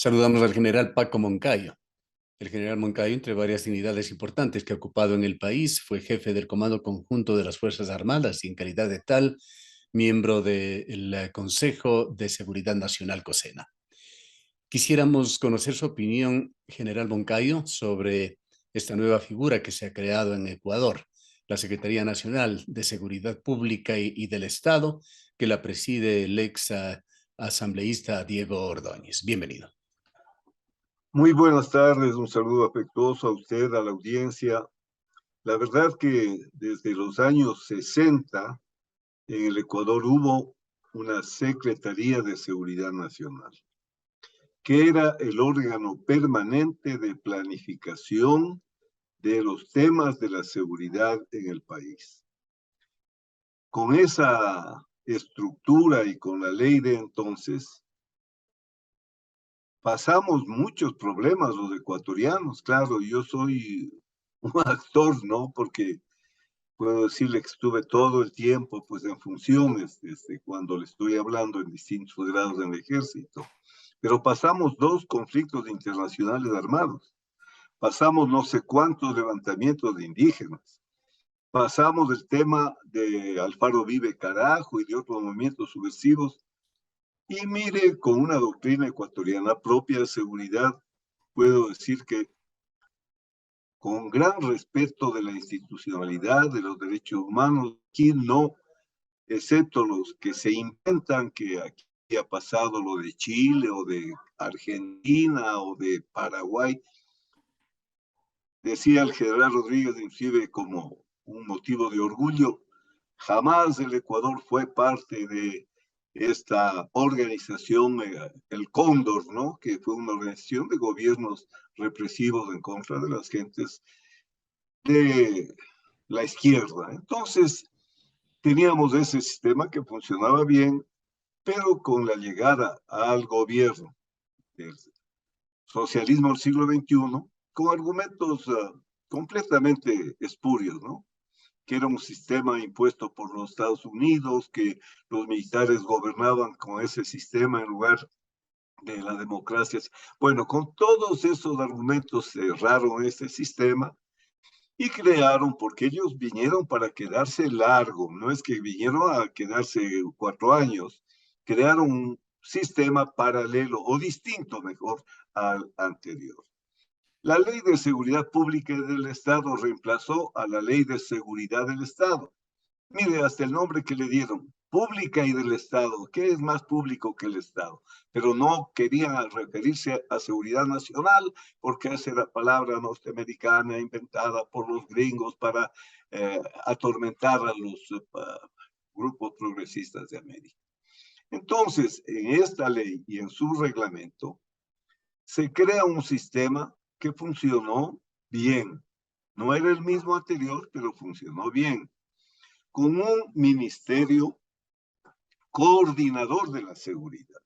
Saludamos al general Paco Moncayo. El general Moncayo, entre varias dignidades importantes que ha ocupado en el país, fue jefe del Comando Conjunto de las Fuerzas Armadas y, en calidad de tal, miembro del Consejo de Seguridad Nacional COSENA. Quisiéramos conocer su opinión, general Moncayo, sobre esta nueva figura que se ha creado en Ecuador, la Secretaría Nacional de Seguridad Pública y del Estado, que la preside el asambleísta Diego Ordóñez. Bienvenido. Muy buenas tardes, un saludo afectuoso a usted, a la audiencia. La verdad que desde los años 60 en el Ecuador hubo una Secretaría de Seguridad Nacional, que era el órgano permanente de planificación de los temas de la seguridad en el país. Con esa estructura y con la ley de entonces, pasamos muchos problemas los ecuatorianos. Claro, yo soy un actor, ¿no? Porque puedo decirle que estuve todo el tiempo pues en funciones, desde cuando le estoy hablando en distintos grados en el ejército. Pero pasamos dos conflictos internacionales armados. Pasamos no sé cuántos levantamientos de indígenas. Pasamos el tema de Alfaro Vive Carajo y de otros movimientos subversivos. Y mire, con una doctrina ecuatoriana propia de seguridad, puedo decir que con gran respeto de la institucionalidad, de los derechos humanos, aquí no, excepto los que se inventan que aquí ha pasado lo de Chile o de Argentina o de Paraguay. Decía el general Rodríguez, inclusive como un motivo de orgullo, jamás el Ecuador fue parte de esta organización, el Cóndor, ¿no? Que fue una organización de gobiernos represivos en contra de las gentes de la izquierda. Entonces, teníamos ese sistema que funcionaba bien, pero con la llegada al gobierno del socialismo del siglo XXI, con argumentos completamente espurios, ¿no? Que era un sistema impuesto por los Estados Unidos, que los militares gobernaban con ese sistema en lugar de la democracia. Bueno, con todos esos argumentos cerraron este sistema y crearon, porque ellos vinieron para quedarse largo, no es que vinieron a quedarse 4 años, crearon un sistema paralelo o distinto, mejor, al anterior. La Ley de Seguridad Pública del Estado reemplazó a la Ley de Seguridad del Estado. Mire, hasta el nombre que le dieron, pública y del Estado. ¿Qué es más público que el Estado? Pero no querían referirse a seguridad nacional porque esa era palabra norteamericana inventada por los gringos para atormentar a los grupos progresistas de América. Entonces, en esta ley y en su reglamento, se crea un sistema que funcionó bien. No era el mismo anterior, pero funcionó bien, con un ministerio coordinador de la seguridad,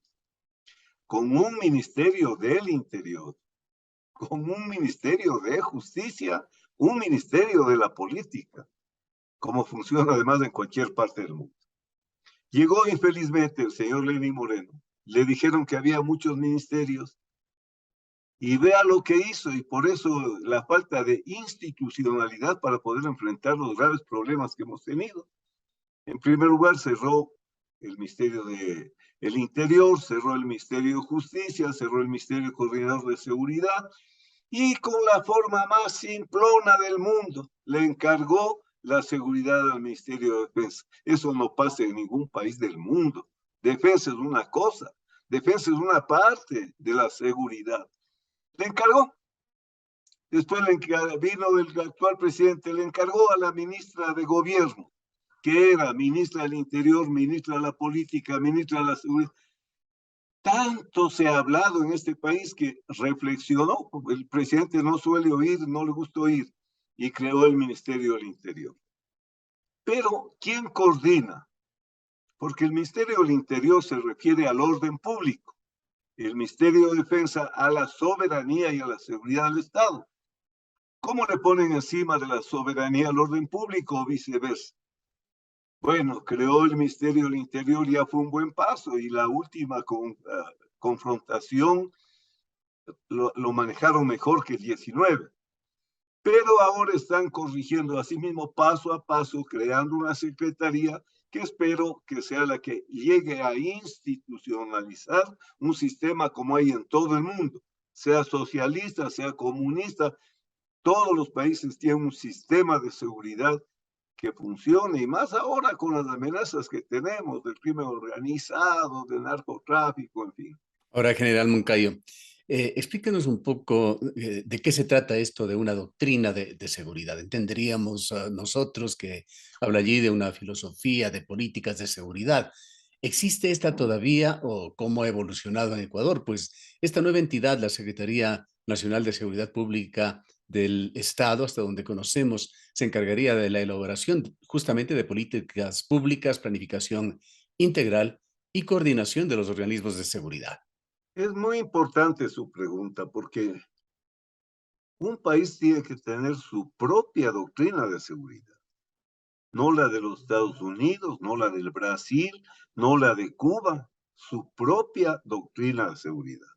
con un ministerio del interior, con un ministerio de justicia, un ministerio de la política, como funciona además en cualquier parte del mundo. Llegó infelizmente el señor Lenín Moreno, le dijeron que había muchos ministerios y vea lo que hizo, y por eso la falta de institucionalidad para poder enfrentar los graves problemas que hemos tenido. En primer lugar, cerró el Ministerio del Interior, cerró el Ministerio de Justicia, cerró el Ministerio Coordinador de Seguridad y con la forma más simplona del mundo le encargó la seguridad al Ministerio de Defensa. Eso no pasa en ningún país del mundo. Defensa es una cosa, defensa es una parte de la seguridad. Le encargó. Después vino el actual presidente, le encargó a la ministra de Gobierno, que era ministra del Interior, ministra de la Política, ministra de la Seguridad. Tanto se ha hablado en este país que reflexionó, el presidente no suele oír, no le gusta oír, y creó el Ministerio del Interior. Pero, ¿quién coordina? Porque el Ministerio del Interior se refiere al orden público, el Ministerio de Defensa a la soberanía y a la seguridad del Estado. ¿Cómo le ponen encima de la soberanía al orden público o viceversa? Bueno, creó el Ministerio del Interior, ya fue un buen paso, y la última confrontación lo manejaron mejor que el 19. Pero ahora están corrigiendo así mismo paso a paso, creando una secretaría que espero que sea la que llegue a institucionalizar un sistema como hay en todo el mundo, sea socialista, sea comunista, todos los países tienen un sistema de seguridad que funcione, y más ahora con las amenazas que tenemos del crimen organizado, del narcotráfico, en fin. Ahora, general Moncayo, explíquenos un poco de qué se trata esto de una doctrina de seguridad. Entenderíamos nosotros que habla allí de una filosofía de políticas de seguridad. ¿Existe esta todavía o cómo ha evolucionado en Ecuador? Pues esta nueva entidad, la Secretaría Nacional de Seguridad Pública del Estado, hasta donde conocemos, se encargaría de la elaboración justamente de políticas públicas, planificación integral y coordinación de los organismos de seguridad. Es muy importante su pregunta porque un país tiene que tener su propia doctrina de seguridad, no la de los Estados Unidos, no la del Brasil, no la de Cuba, su propia doctrina de seguridad.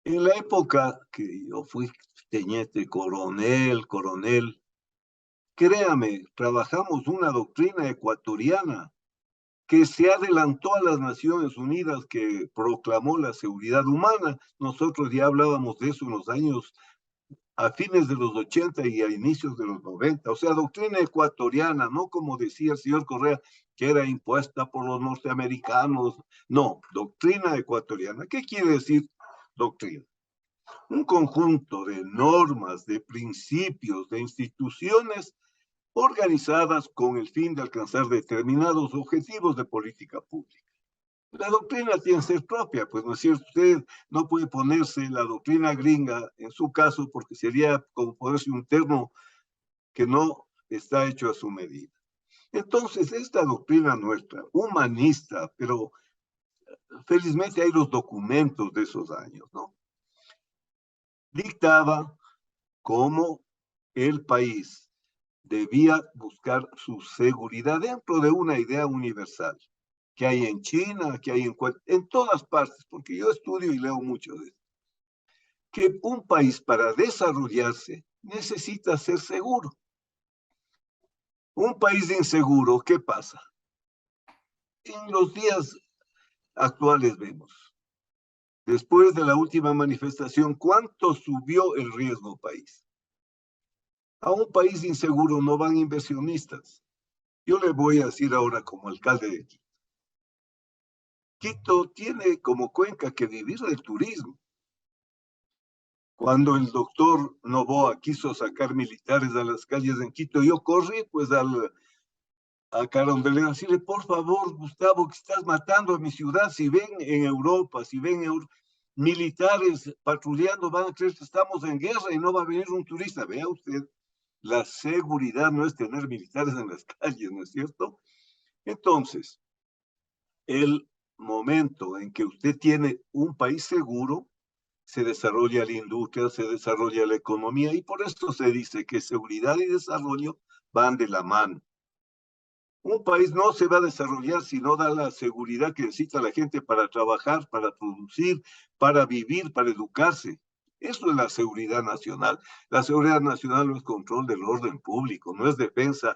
En la época que yo fui teniente coronel, créame, trabajamos una doctrina ecuatoriana que se adelantó a las Naciones Unidas, que proclamó la seguridad humana. Nosotros ya hablábamos de eso en los años a fines de los 80 y a inicios de los 90. O sea, doctrina ecuatoriana, no como decía el señor Correa, que era impuesta por los norteamericanos. No, doctrina ecuatoriana. ¿Qué quiere decir doctrina? Un conjunto de normas, de principios, de instituciones organizadas con el fin de alcanzar determinados objetivos de política pública. La doctrina tiene que ser propia, pues no es cierto, usted no puede ponerse la doctrina gringa en su caso porque sería como ponerse un terno que no está hecho a su medida. Entonces, esta doctrina nuestra, humanista, pero felizmente hay los documentos de esos años, ¿no? Dictaba cómo el país debía buscar su seguridad dentro de una idea universal que hay en China, que hay en todas partes, porque yo estudio y leo mucho de esto, que un país para desarrollarse necesita ser seguro. Un país inseguro, ¿qué pasa? En los días actuales vemos, después de la última manifestación, ¿cuánto subió el riesgo país? A un país inseguro no van inversionistas. Yo le voy a decir ahora como alcalde de Quito. Quito tiene como Cuenca que vivir del turismo. Cuando el doctor Noboa quiso sacar militares a las calles en Quito, yo corrí pues a Carondelet, decirle, por favor, Gustavo, que estás matando a mi ciudad. Si ven en Europa, si ven militares patrullando, van a creer que estamos en guerra y no va a venir un turista. Vea usted, la seguridad no es tener militares en las calles, ¿no es cierto? Entonces, el momento en que usted tiene un país seguro, se desarrolla la industria, se desarrolla la economía, y por esto se dice que seguridad y desarrollo van de la mano. Un país no se va a desarrollar si no da la seguridad que necesita la gente para trabajar, para producir, para vivir, para educarse. Eso es la seguridad nacional. La seguridad nacional no es control del orden público, no es defensa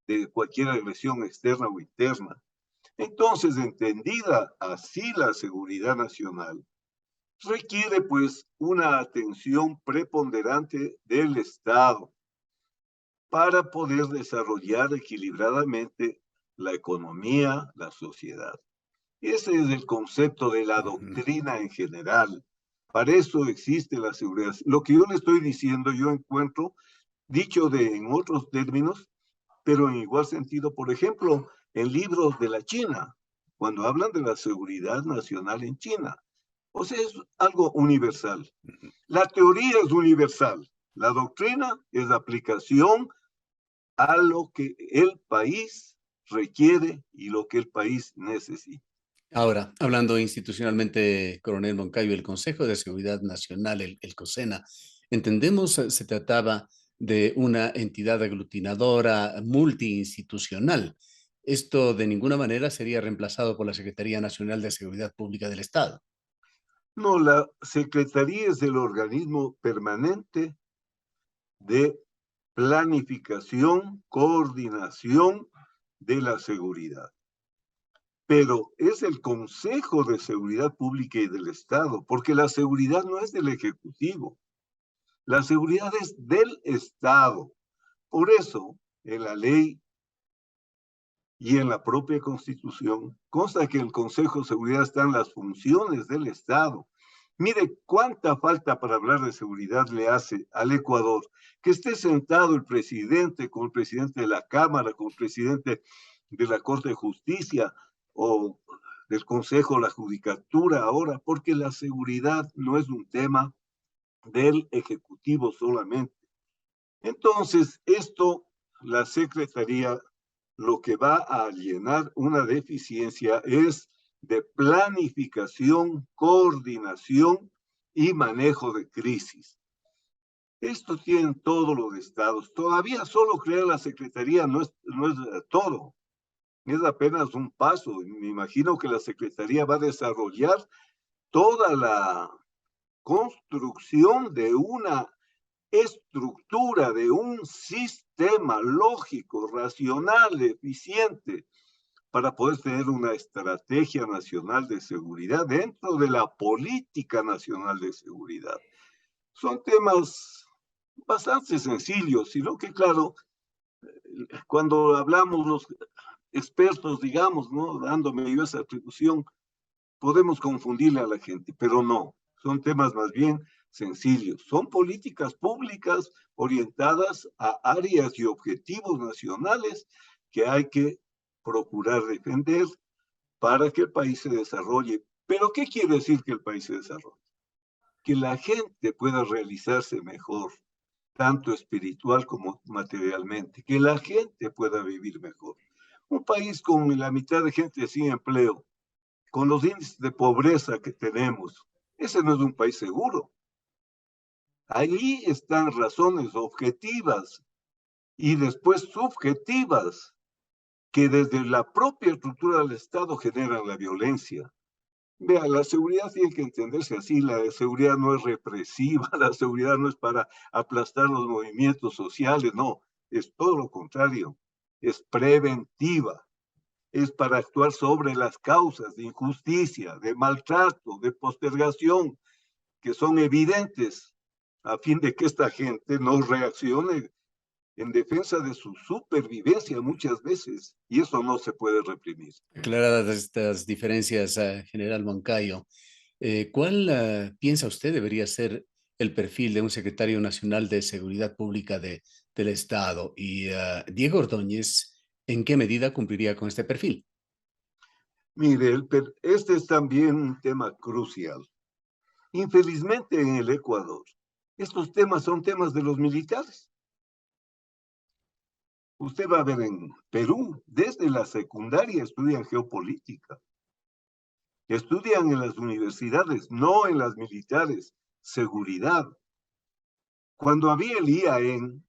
de cualquier agresión externa o interna. Entonces, entendida así la seguridad nacional, requiere pues una atención preponderante del Estado para poder desarrollar equilibradamente la economía, la sociedad. Ese es el concepto de la doctrina en general. Para eso existe la seguridad. Lo que yo le estoy diciendo, yo encuentro, dicho en otros términos, pero en igual sentido, por ejemplo, en libros de la China, cuando hablan de la seguridad nacional en China. O sea, es algo universal. La teoría es universal. La doctrina es la aplicación a lo que el país requiere y lo que el país necesita. Ahora, hablando institucionalmente, coronel Moncayo, el Consejo de Seguridad Nacional, el COSENA, entendemos se trataba de una entidad aglutinadora multiinstitucional. Esto de ninguna manera sería reemplazado por la Secretaría Nacional de Seguridad Pública del Estado. No, la Secretaría es el organismo permanente de planificación, coordinación de la seguridad. Pero es el Consejo de Seguridad Pública y del Estado, porque la seguridad no es del Ejecutivo, la seguridad es del Estado. Por eso, en la ley y en la propia Constitución consta que el Consejo de Seguridad están las funciones del Estado. Mire cuánta falta para hablar de seguridad le hace al Ecuador que esté sentado el presidente con el presidente de la Cámara, con el presidente de la Corte de Justicia o del Consejo de la Judicatura ahora, porque la seguridad no es un tema del Ejecutivo solamente. Entonces, esto, la Secretaría lo que va a llenar una deficiencia es de planificación, coordinación y manejo de crisis. Esto tienen todos los estados. Todavía solo crear la Secretaría no es todo, es apenas un paso. Me imagino que la Secretaría va a desarrollar toda la construcción de una estructura, de un sistema lógico, racional, eficiente, para poder tener una estrategia nacional de seguridad dentro de la política nacional de seguridad. Son temas bastante sencillos, sino que, claro, cuando hablamos los expertos, digamos, ¿no? Dándome yo esa atribución, podemos confundirle a la gente, pero no, son temas más bien sencillos. Son políticas públicas orientadas a áreas y objetivos nacionales que hay que procurar defender para que el país se desarrolle. Pero ¿qué quiere decir que el país se desarrolle? Que la gente pueda realizarse mejor, tanto espiritual como materialmente, que la gente pueda vivir mejor. Un país con la mitad de gente sin empleo, con los índices de pobreza que tenemos, ese no es un país seguro. Allí están razones objetivas y después subjetivas que desde la propia estructura del Estado generan la violencia. Vea, la seguridad tiene que entenderse así, la seguridad no es represiva, la seguridad no es para aplastar los movimientos sociales, no, es todo lo contrario, es preventiva, es para actuar sobre las causas de injusticia, de maltrato, de postergación, que son evidentes, a fin de que esta gente no reaccione en defensa de su supervivencia muchas veces, y eso no se puede reprimir. Aclaradas estas diferencias, general Moncayo, ¿cuál piensa usted debería ser el perfil de un secretario nacional de Seguridad Pública del Estado? Y Diego Ordóñez, ¿en qué medida cumpliría con este perfil? Mire, este es también un tema crucial. Infelizmente en el Ecuador, estos temas son temas de los militares. Usted va a ver en Perú, desde la secundaria estudian geopolítica, estudian en las universidades, no en las militares, seguridad. Cuando había el IAEN,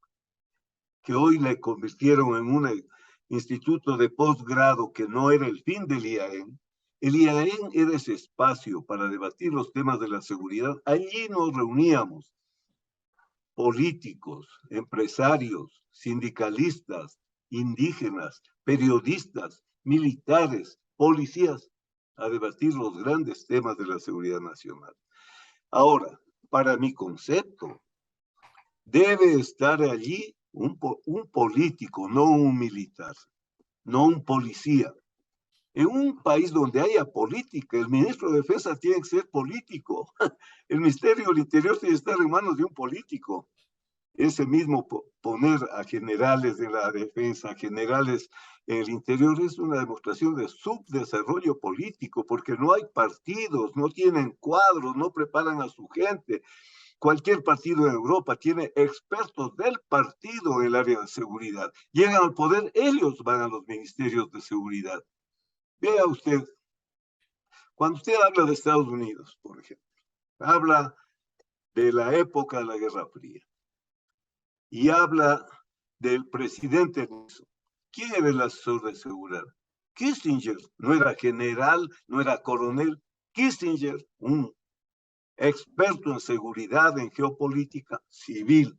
que hoy le convirtieron en un instituto de posgrado que no era el fin del IAEN, el IAEN era ese espacio para debatir los temas de la seguridad. Allí nos reuníamos políticos, empresarios, sindicalistas, indígenas, periodistas, militares, policías, a debatir los grandes temas de la seguridad nacional. Ahora, para mi concepto, debe estar allí un político, no un militar, no un policía. En un país donde haya política, el ministro de Defensa tiene que ser político. El Ministerio del Interior tiene que estar en manos de un político. Ese mismo poner a generales de la defensa, generales en el interior, es una demostración de subdesarrollo político, porque no hay partidos, no tienen cuadros, no preparan a su gente. Cualquier partido en Europa tiene expertos del partido en el área de seguridad. Llegan al poder, ellos van a los ministerios de seguridad. Vea usted, cuando usted habla de Estados Unidos, por ejemplo, habla de la época de la Guerra Fría y habla del presidente Nixon. ¿Quién era el asesor de seguridad? Kissinger, no era general, no era coronel. Kissinger, un experto en seguridad, en geopolítica civil.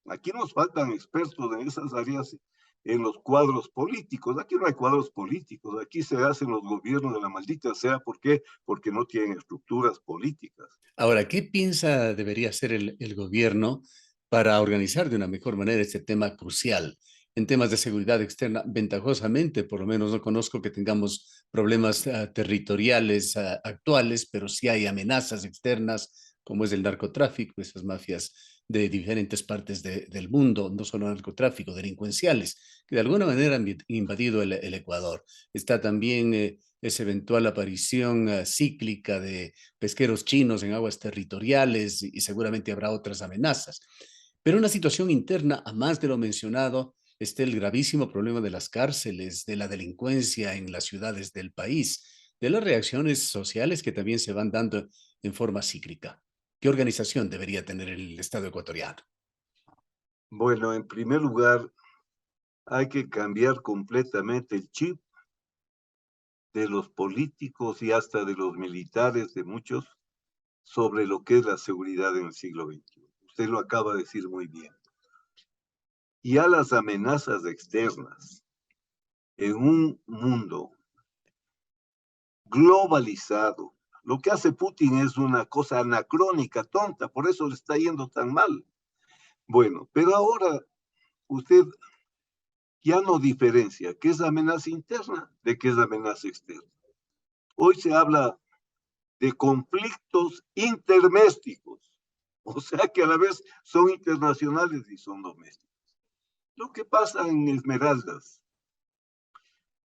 Aquí nos faltan expertos en esas áreas, en los cuadros políticos. Aquí no hay cuadros políticos, aquí se hacen los gobiernos de la maldita sea. ¿Por qué? Porque no tienen estructuras políticas. Ahora, ¿qué piensa debería hacer el gobierno para organizar de una mejor manera este tema crucial? En temas de seguridad externa, ventajosamente, por lo menos no conozco que tengamos problemas territoriales actuales, pero sí hay amenazas externas, como es el narcotráfico, esas mafias de diferentes partes del mundo, no solo narcotráfico, delincuenciales, que de alguna manera han invadido el Ecuador. Está también esa eventual aparición cíclica de pesqueros chinos en aguas territoriales y seguramente habrá otras amenazas. Pero una situación interna, a más de lo mencionado, está el gravísimo problema de las cárceles, de la delincuencia en las ciudades del país, de las reacciones sociales que también se van dando en forma cíclica. ¿Qué organización debería tener el Estado ecuatoriano? Bueno, en primer lugar, hay que cambiar completamente el chip de los políticos y hasta de los militares, de muchos, sobre lo que es la seguridad en el siglo XXI. Usted lo acaba de decir muy bien. Y a las amenazas externas en un mundo globalizado. Lo que hace Putin es una cosa anacrónica, tonta, por eso le está yendo tan mal. Bueno, pero ahora usted ya no diferencia qué es amenaza interna de qué es amenaza externa. Hoy se habla de conflictos intermésticos, o sea que a la vez son internacionales y son domésticos. Lo que pasa en Esmeraldas,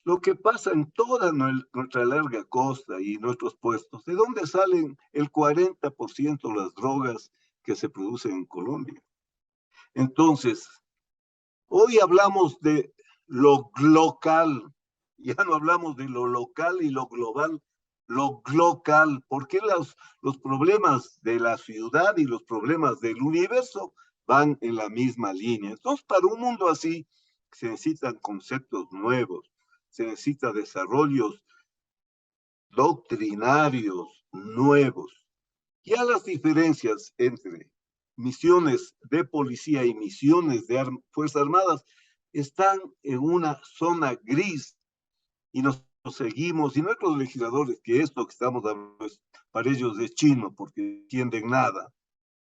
lo que pasa en toda nuestra larga costa y nuestros puestos, ¿de dónde salen el 40% de las drogas que se producen en Colombia? Entonces, hoy hablamos de lo local, ya no hablamos de lo local y lo global, lo local, porque los problemas de la ciudad y los problemas del universo van en la misma línea. Entonces, para un mundo así, se necesitan conceptos nuevos, se necesita desarrollos doctrinarios nuevos. Ya las diferencias entre misiones de policía y misiones de Fuerzas Armadas están en una zona gris y nos seguimos, y nuestros legisladores, que esto que estamos hablando es para ellos es chino porque no entienden nada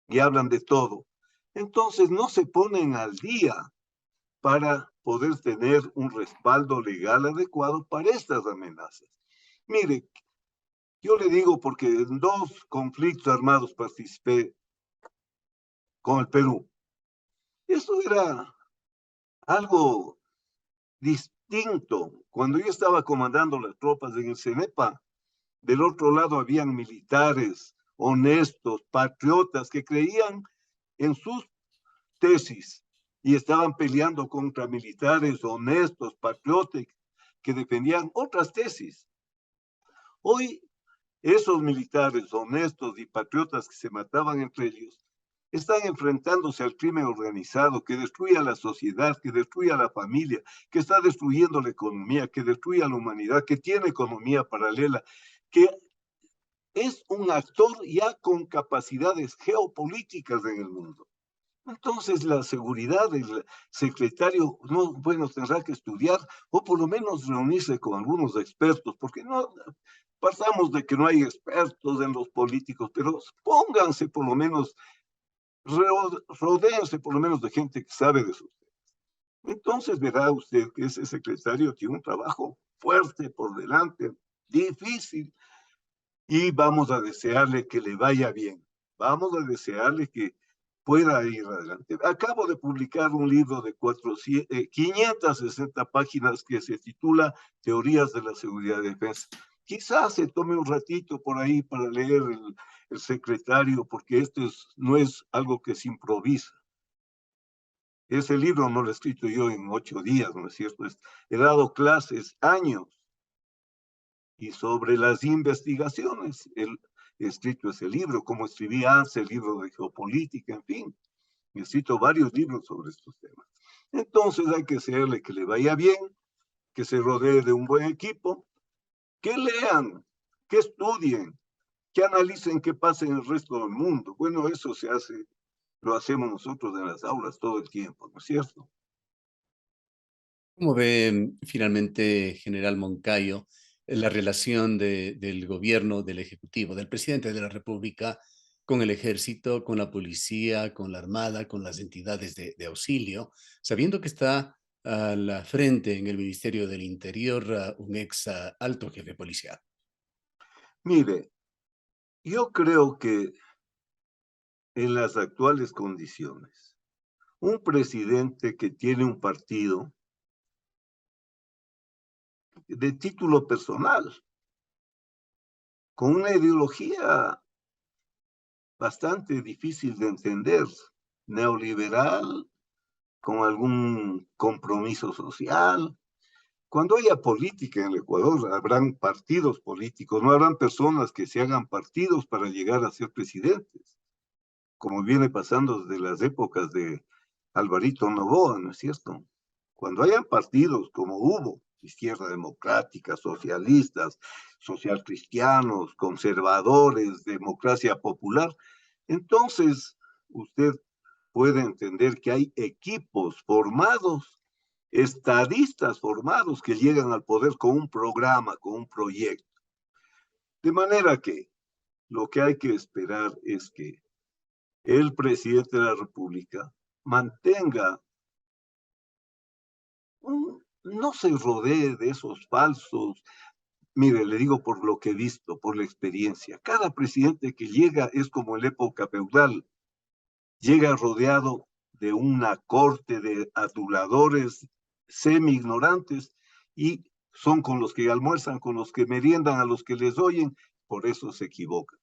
y hablan de todo, entonces no se ponen al día para poder tener un respaldo legal adecuado para estas amenazas. Mire, yo le digo porque en 2 conflictos armados participé con el Perú. Eso era algo distinto. Cuando yo estaba comandando las tropas en el CENEPA, del otro lado habían militares honestos, patriotas, que creían en sus tesis y estaban peleando contra militares honestos, patriotas, que defendían otras tesis. Hoy, esos militares honestos y patriotas que se mataban entre ellos están enfrentándose al crimen organizado que destruye a la sociedad, que destruye a la familia, que está destruyendo la economía, que destruye a la humanidad, que tiene economía paralela, que es un actor ya con capacidades geopolíticas en el mundo. Entonces, la seguridad del secretario, no, bueno, tendrá que estudiar o por lo menos reunirse con algunos expertos, porque no partamos de que no hay expertos en los políticos, pero pónganse por lo menos, rodéense por lo menos de gente que sabe de sus temas. Entonces verá usted que ese secretario tiene un trabajo fuerte por delante, difícil, y vamos a desearle que le vaya bien. Vamos a desearle que pueda ir adelante. Acabo de publicar un libro de 560 páginas que se titula Teorías de la Seguridad y Defensa. Quizás se tome un ratito por ahí para leer el secretario, porque esto no es algo que se improvisa. Ese libro no lo he escrito yo en 8 días, ¿no es cierto? He dado clases años y sobre las investigaciones. He escrito ese libro, como escribí antes el libro de geopolítica, en fin. He escrito varios libros sobre estos temas. Entonces hay que hacerle que le vaya bien, que se rodee de un buen equipo, que lean, que estudien, que analicen qué pasa en el resto del mundo. Bueno, eso se hace, lo hacemos nosotros en las aulas todo el tiempo, ¿no es cierto? ¿Cómo ve finalmente, general Moncayo, la relación del gobierno, del Ejecutivo, del presidente de la República con el ejército, con la policía, con la armada, con las entidades de auxilio, sabiendo que está a la frente en el Ministerio del Interior un ex alto jefe policial? Mire, yo creo que en las actuales condiciones, un presidente que tiene un partido de título personal, con una ideología bastante difícil de entender, neoliberal, con algún compromiso social. Cuando haya política en el Ecuador, habrán partidos políticos, no habrán personas que se hagan partidos para llegar a ser presidentes, como viene pasando desde las épocas de Alvarito Noboa, ¿no es cierto? Cuando hayan partidos como hubo, izquierda democrática, socialistas, social cristianos, conservadores, democracia popular, entonces usted puede entender que hay equipos formados, estadistas formados que llegan al poder con un programa, con un proyecto. De manera que lo que hay que esperar es que el presidente de la República mantenga, no se rodee de esos falsos. Mire, le digo por lo que he visto, por la experiencia. Cada presidente que llega es como en la época feudal, llega rodeado de una corte de aduladores semi-ignorantes y son con los que almuerzan, con los que meriendan, a los que les oyen, por eso se equivocan.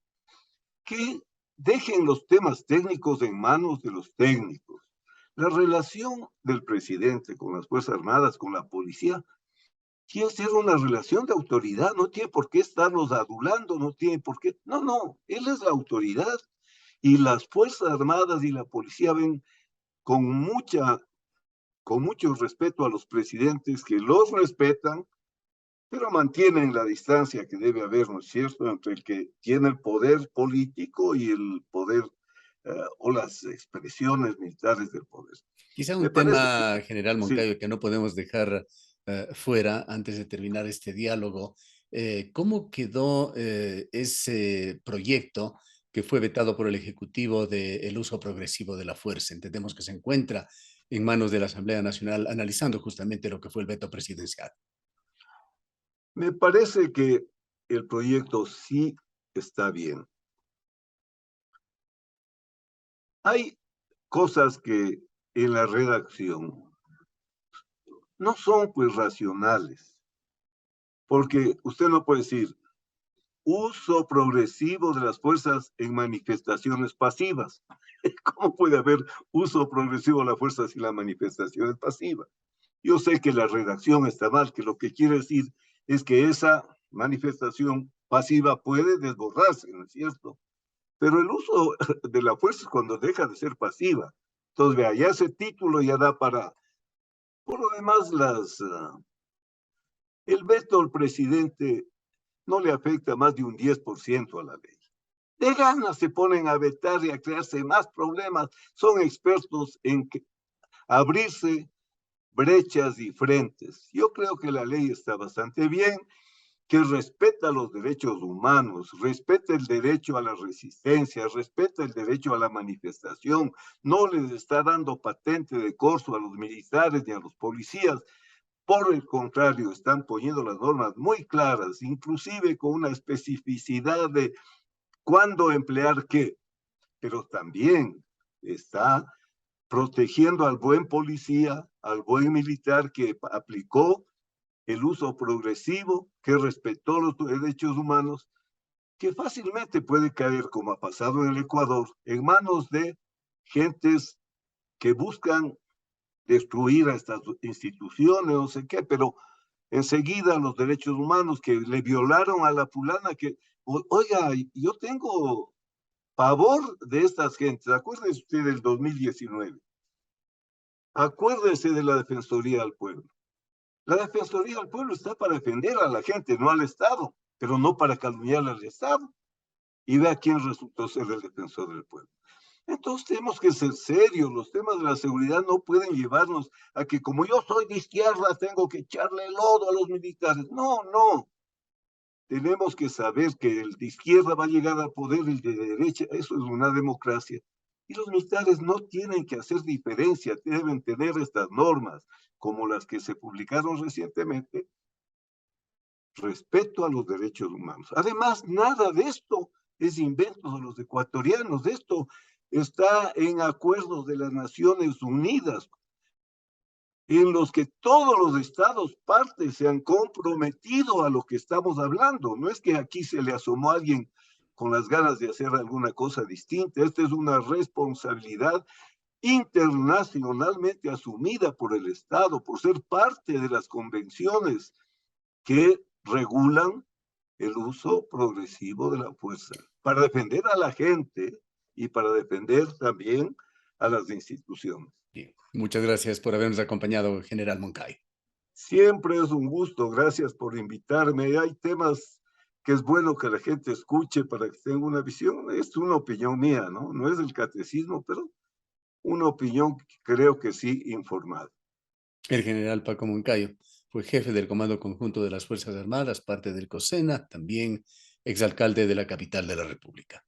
Que dejen los temas técnicos en manos de los técnicos. La relación del presidente con las Fuerzas Armadas, con la policía, tiene que ser una relación de autoridad, no tiene por qué estarlos adulando, no tiene por qué, no, él es la autoridad y las Fuerzas Armadas y la policía ven con con mucho respeto a los presidentes que los respetan, pero mantienen la distancia que debe haber, ¿no es cierto?, entre el que tiene el poder político y el poder o las expresiones militares del poder. Quizá Me un parece que tema, general sí. Moncayo, que no podemos dejar fuera antes de terminar este diálogo. ¿Cómo quedó ese proyecto que fue vetado por el Ejecutivo del uso progresivo de la fuerza? Entendemos que se encuentra en manos de la Asamblea Nacional analizando justamente lo que fue el veto presidencial. Me parece que el proyecto sí está bien. Hay cosas que en la redacción no son pues racionales, porque usted no puede decir uso progresivo de las fuerzas en manifestaciones pasivas. ¿Cómo puede haber uso progresivo de las fuerzas si la manifestación es pasiva? Yo sé que la redacción está mal, que lo que quiere decir es que esa manifestación pasiva puede desbordarse, ¿no es cierto? Pero el uso de la fuerza es cuando deja de ser pasiva. Entonces, vea, ya ese título ya da para... Por lo demás, el veto al presidente no le afecta más de un 10% a la ley. De ganas se ponen a vetar y a crearse más problemas. Son expertos en abrirse brechas y frentes. Yo creo que la ley está bastante bien, que respeta los derechos humanos, respeta el derecho a la resistencia, respeta el derecho a la manifestación, no les está dando patente de corso a los militares ni a los policías. Por el contrario, están poniendo las normas muy claras, inclusive con una especificidad de cuándo emplear qué, pero también está protegiendo al buen policía, al buen militar que aplicó el uso progresivo, que respetó los derechos humanos, que fácilmente puede caer, como ha pasado en el Ecuador, en manos de gentes que buscan destruir a estas instituciones, no sé qué, pero enseguida los derechos humanos que le violaron a la fulana, que, oiga, yo tengo pavor de estas gentes. Acuérdese usted del 2019. Acuérdese de la Defensoría del Pueblo. La Defensoría del Pueblo está para defender a la gente, no al Estado, pero no para calumniar al Estado. y vea quién resultó ser el defensor del pueblo. Entonces tenemos que ser serios, los temas de la seguridad no pueden llevarnos a que como yo soy de izquierda tengo que echarle lodo a los militares. No, no, tenemos que saber que el de izquierda va a llegar al poder, el de derecha, eso es una democracia. Y los militares no tienen que hacer diferencia, deben tener estas normas, como las que se publicaron recientemente, respeto a los derechos humanos. Además, nada de esto es invento de los ecuatorianos, de esto está en acuerdos de las Naciones Unidas, en los que todos los estados partes se han comprometido a lo que estamos hablando. No es que aquí se le asomó a alguien con las ganas de hacer alguna cosa distinta. Esta es una responsabilidad internacionalmente asumida por el Estado, por ser parte de las convenciones que regulan el uso progresivo de la fuerza, para defender a la gente y para defender también a las instituciones. Bien, muchas gracias por habernos acompañado, general Moncayo. Siempre es un gusto, gracias por invitarme. Hay temas que es bueno que la gente escuche para que tenga una visión. Es una opinión mía, ¿no? No es el catecismo, pero una opinión que creo que sí informada. El general Paco Moncayo fue jefe del Comando Conjunto de las Fuerzas Armadas, parte del COSENA, también exalcalde de la capital de la República.